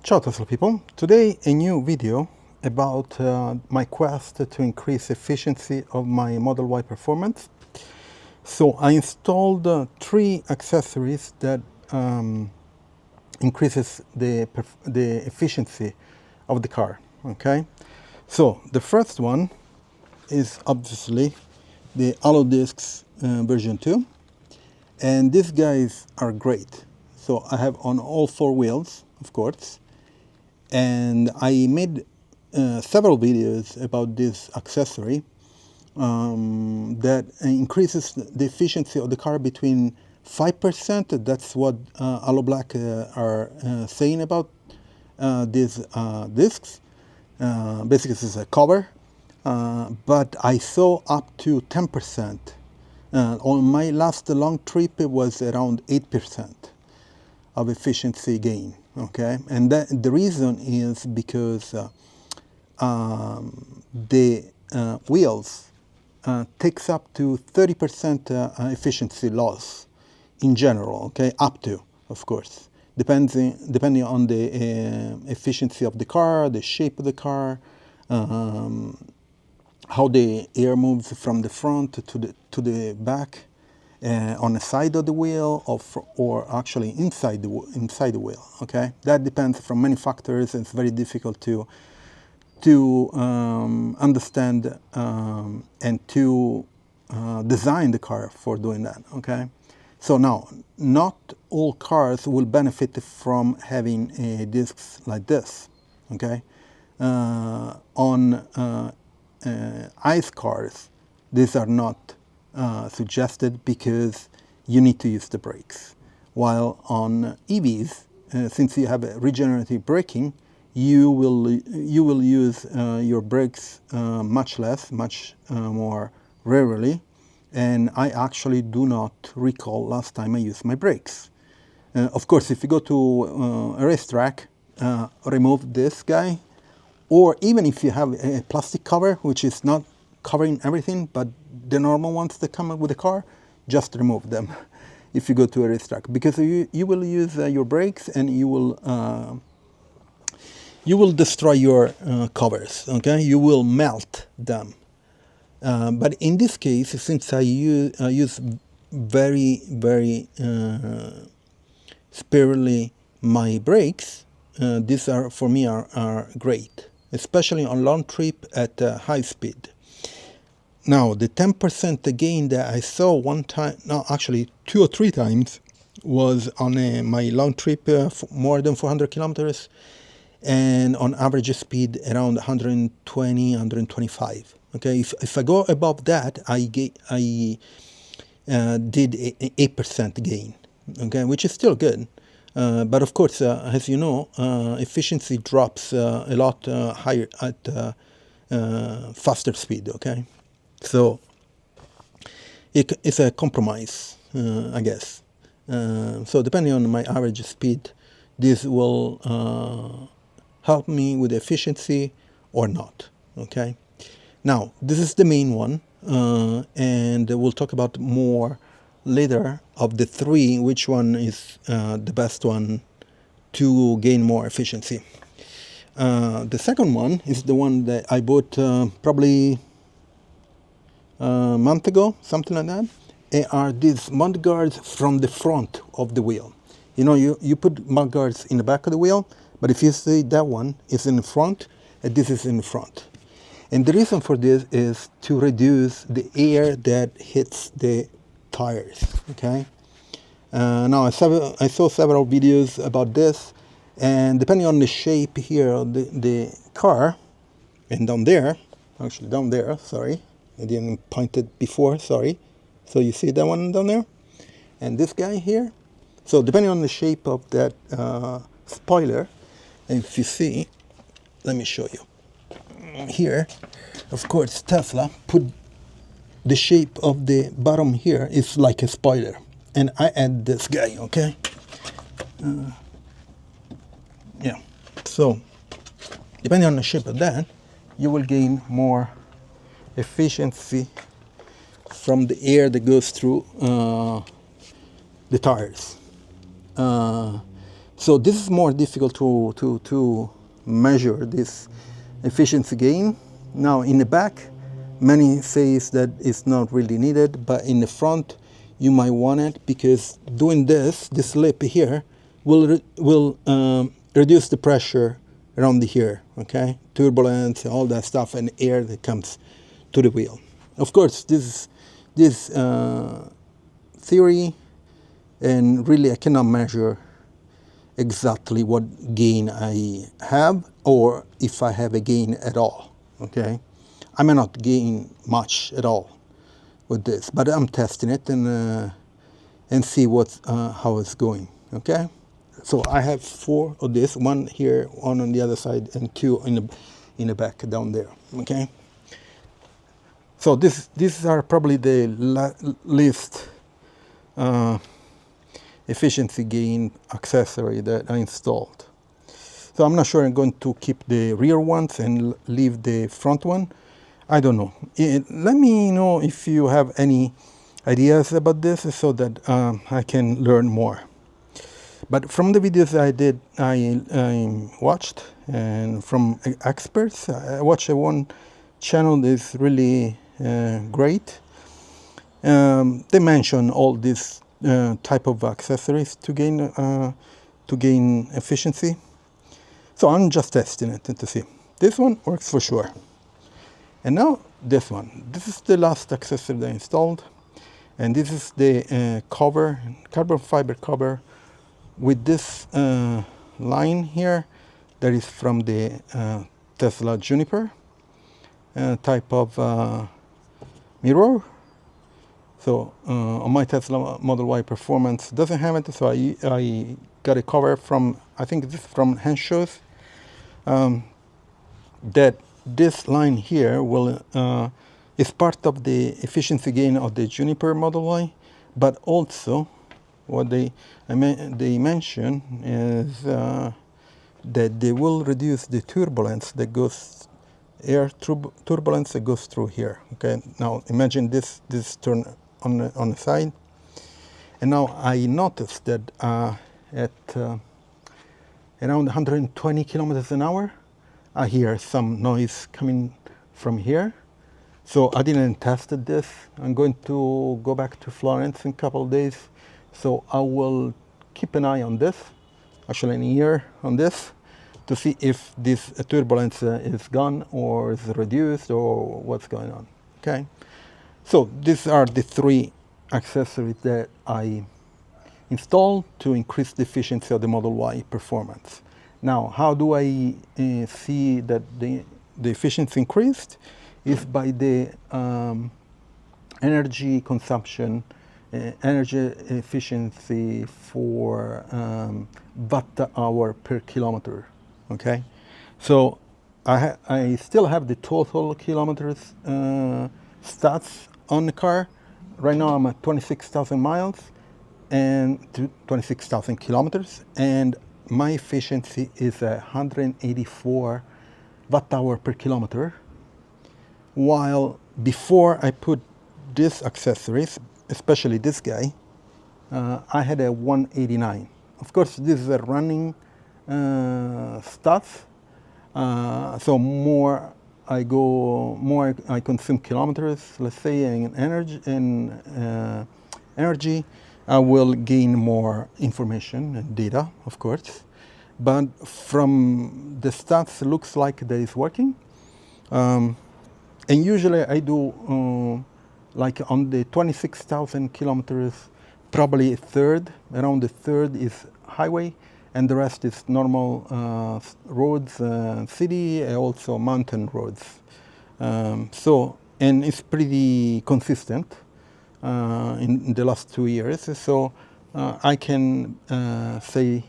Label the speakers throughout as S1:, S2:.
S1: Ciao Tesla people, today a new video about my quest to increase efficiency of my Model Y performance. So I installed 3 accessories that increases the efficiency of the car, okay? So the first one is obviously the HAloDisc version 2, and these guys are great. So I have on all 4 wheels, of course, and I made several videos about this accessory that increases the efficiency of the car between 5%. That's what HAloBLK are saying about these discs. Basically, this is a cover, but I saw up to 10%. On my last long trip, it was around 8% of efficiency gain. Okay, and the reason is because the wheels takes up to 30% efficiency loss in general. Okay, up to, of course, depending on the efficiency of the car, the shape of the car, how the air moves from the front to the back. On the side of the wheel, or actually inside the wheel. Okay, that depends from many factors, and it's very difficult to understand and to design the car for doing that. Okay, so now not all cars will benefit from having discs like this. Okay, on ICE cars, these are not suggested because you need to use the brakes. While on EVs, since you have regenerative braking, you will use your brakes much less, much more rarely. And I actually do not recall last time I used my brakes. Of course, if you go to a racetrack, remove this guy, or even if you have a plastic cover, which is not covering everything, but the normal ones that come with the car, just remove them if you go to a racetrack, because you will use your brakes and you will destroy your covers. Okay, you will melt them. But in this case, since I use very sparingly my brakes, these are for me are great, especially on long trip at high speed. Now, the 10% gain that I saw one time, no, actually 2 or 3 times, was on my long trip, more than 400 kilometers, and on average speed around 120, 125. Okay, if I go above that, I did 8% gain. Okay, which is still good. But of course, as you know, efficiency drops a lot higher at faster speed. Okay. So it's a compromise, I guess. So depending on my average speed, this will help me with efficiency or not. Okay. Now this is the main one, and we'll talk about more later of the 3, which one is the best one to gain more efficiency. The second one is the one that I bought probably a month ago, something like that. Are these mud guards from the front of the wheel. You know, you put mud guards in the back of the wheel, but if you see that one is in the front, and this is in the front. And the reason for this is to reduce the air that hits the tires. Okay. Now I saw several videos about this, and depending on the shape here of the car, and down there, actually down there, sorry, I didn't point it before, sorry. So you see that one down there? And this guy here? So depending on the shape of that spoiler, and if you see, let me show you. Here, of course, Tesla put the shape of the bottom here is like a spoiler. And I add this guy, okay? Yeah. So, depending on the shape of that, you will gain more efficiency from the air that goes through the tires. So this is more difficult to measure this efficiency gain. Now in the back, many says that it's not really needed, but in the front, you might want it because doing this lip here will reduce the pressure around the here, okay? Turbulence, all that stuff, and air that comes to the wheel. Of course, this theory, and really I cannot measure exactly what gain I have or if I have a gain at all, okay? I may not gain much at all with this, but I'm testing it and see how it's going, okay? So I have 4 of this, 1 here, 1 on the other side, and 2 in the back down there, okay? So these are probably the least efficiency gain accessory that I installed. So I'm not sure I'm going to keep the rear ones and leave the front one. I don't know. Let me know if you have any ideas about this so that I can learn more. But from the videos I watched and from experts, I watched one channel that is really great. They mention all these type of accessories to gain efficiency. So I'm just testing it to see. This one works for sure. And now this one. This is the last accessory that I installed. And this is the cover, carbon fiber cover with this line here that is from the Tesla Juniper type of mirror. So on my Tesla Model Y Performance doesn't have it, so I got a cover from, I think this is from Hansshow, that this line here will is part of the efficiency gain of the Juniper Model Y, but also what they mention is that they will reduce the turbulence that goes turbulence that goes through here. Okay, now imagine this turn on the side, and now I noticed that at around 120 kilometers an hour, I hear some noise coming from here. So I didn't test this. I'm going to go back to Florence in a couple of days, so I will keep an eye on this, actually an ear on this, to see if this turbulence is gone or is reduced or what's going on, okay? So these are the 3 accessories that I installed to increase the efficiency of the Model Y Performance. Now, how do I see that the efficiency increased? Is by the energy consumption, energy efficiency for watt-hour per kilometer, okay? So I still have the total kilometers stats on the car. Right now I'm at 26,000 miles and 26,000 kilometers, and my efficiency is 184 watt-hour per kilometer, while before I put these accessories, especially this guy, I had a 189. Of course, this is a running stuff, so more I consume kilometers, let's say, in energy, I will gain more information and data, of course. But from the stats, it looks like that it's working. And usually I do, like on the 26,000 kilometers, probably around a third is highway, and the rest is normal roads, city, and also mountain roads. And it's pretty consistent in the last 2 years. So I can say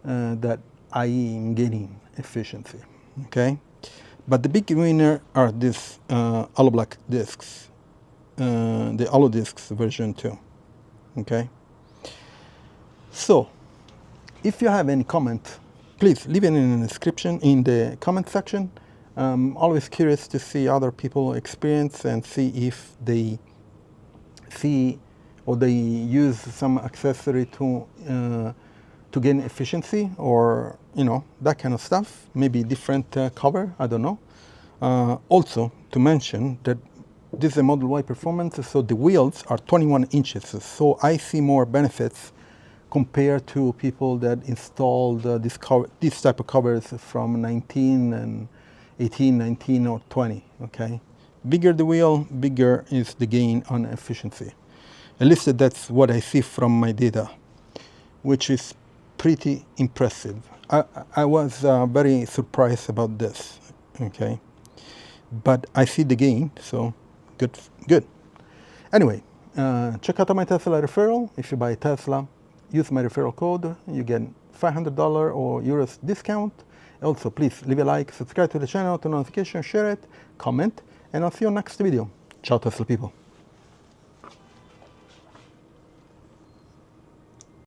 S1: that I am gaining efficiency, okay? But the big winner are these HAloBLK discs, the HALODISC version 2, okay? So, if you have any comment, please leave it in the description, in the comment section. I'm always curious to see other people experience and see if they see or they use some accessory to to gain efficiency, or that kind of stuff. Maybe different cover, I don't know. Also to mention that this is a Model Y performance, so the wheels are 21 inches. So I see more benefits compared to people that installed this type of covers from 19 and 18, 19 or 20, okay? Bigger the wheel, bigger is the gain on efficiency. At least that's what I see from my data, which is pretty impressive. I was very surprised about this, okay? But I see the gain, so good. Anyway, check out my Tesla referral. If you buy a Tesla, use my referral code, you get $500 or euros discount. Also, please leave a like, subscribe to the channel, turn on notifications, share it, comment, and I'll see you next video. Ciao, Tesla people.